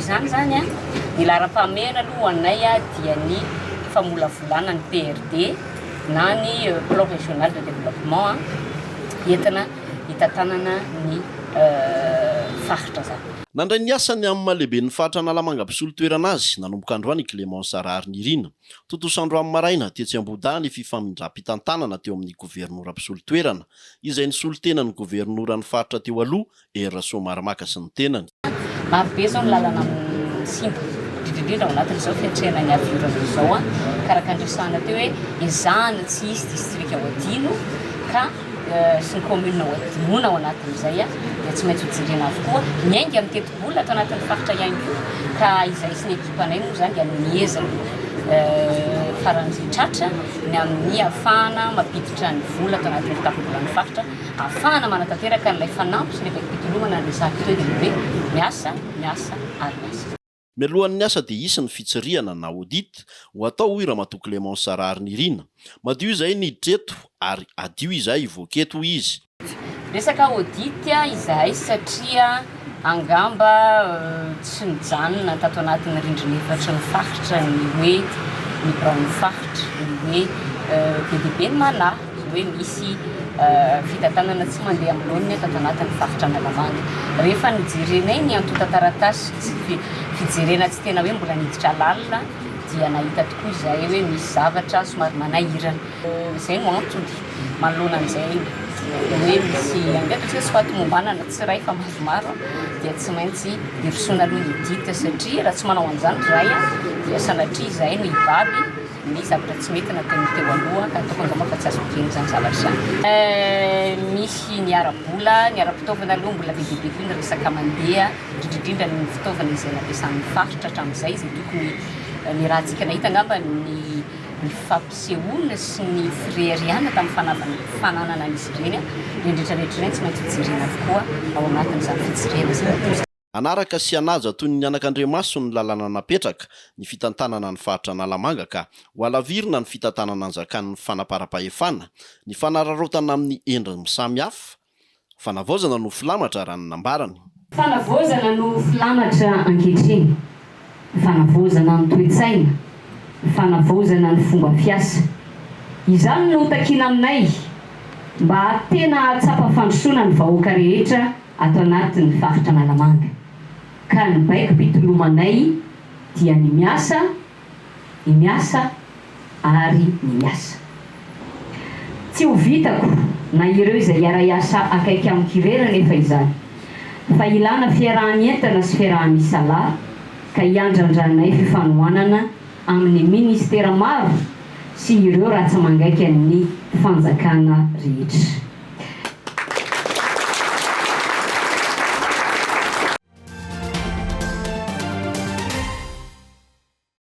izany zany a ny laharam-pahamehana aloha anay a dia ny famolavolana ny PRD na ny plan régional de développement entina hitantanana ny faritra zany. Nandray ny asany amin'ny mahalehibe ny Faritra Analamanga mpisolo-toerana azy nanomboka androany Clémence Raharinirina. Totosandro amin'ny maraina tetsy Amboda ny fifamindram-pitantanana teo amin'ny gouvernorat mpisolo-toerana izay nisolo-tena ny gouvernoran'ny faritra teo aloha Era Somarimaka sy ny tenany. Marobe zao ny lalana amin'ny simba indrindrindrindra ao anatin'izao fiantrena ny aviorana izao a karaka andresana teo hoe izahana tsy hisy distrika ao adino ka sy ny commune ao adimona ao anatin'izay a dia tsy maintsy hojerena avokoa miainga amin'ny teti-bola atao anatin'ny faritra ihany koa ka izay sy ny ekipanay moa zany dia miezana faran'izay tratra ny amin'ny ahafahana mampiditra ny vola atao anatin'ny tafibolan'ny faritra ahafahana manatanteraka n'ilay fanampy sy ilay mpitolomana ny resaka teo dia hoe miasa ary miasa. Mialohan'ny asa dia isy ny fitsirihana na audit ho atao hoy ramatoa Clémence Raharinirina. Madio izay niditreto ary adio izay voaketo izy. Resaka audit izahay satria angamba tsy mijanona tato anatin'ny rindrina efatra ny faritra ny hoe ny braon'ny faritra ny hoe PDB ny manahy hoe misy fitantanana tsy mandeha amin'olony tato anatin'ny Faritra Analamanga. Rehefa nijerenay ny antota taratasy fijerena tsy tena hoe mbola niditra lalina dia nahita tokoa izahay hoe misy zavatra somary manahirana. Izay no antony manoloana an'izay hoe misy angatsika tsy fahatomombanana tsiray fa maromaro dia tsy maintsy hirosoana aloha edita satria raha tsy manao an'izany izahay dia sanatria izahay no hibaby ny zavatra tsy mety natao teo aloha ka tokony angamba fa tsy azo pokeny izany zavatra izany. Misy ny ara-bola, ny ara-pitaovana aloha mbola bebe koa ny resaka mandeha indrindrindrindra ny fitaovana izay nampiasan'ny faritra hatramin'izay izay tokony ny raha antsika nahita angamba ny fampisehoana sy ny fireriana tamin'ny fananana izy ireny indrindretrarehetra ireny tsy maintsy fijerena avokoa ao anatin'izany fitsirena izay. Anaraka sy anaja toy ny anak'Andriamaso ny lalana napetraka ny fitantanana ny Faritra Analamanga ka ho alavirina ny fitantanana anjakan'ny fanapara-pahefana ny fanararaotana amin'ny endriny samihafa. Fanavaozana no filamatra raha ny nambarany. Fanavaozana no filamatra ankehitriny. Fanavaozana ny toe-tsaina, fanavaozana ny fomba fiasa. Izany no takiana aminay mba tena hatsapa fandrosoana ny vahoaka rehetra ato anatin'ny Faritra Analamanga. Ka ny baiko pitolomanay dia ny miasa ary ny miasa. Tsy ho vitako na ireo izay hiara-iasa akaiky amin'ny kirera nefa izany. Fa ilana fiarahanientana sy fiaraha-misalà ka hiandrandranay fifanohanana amin'ny ministera maro sy ireo ratsa mangaika amin'ny fanjakana rehetra.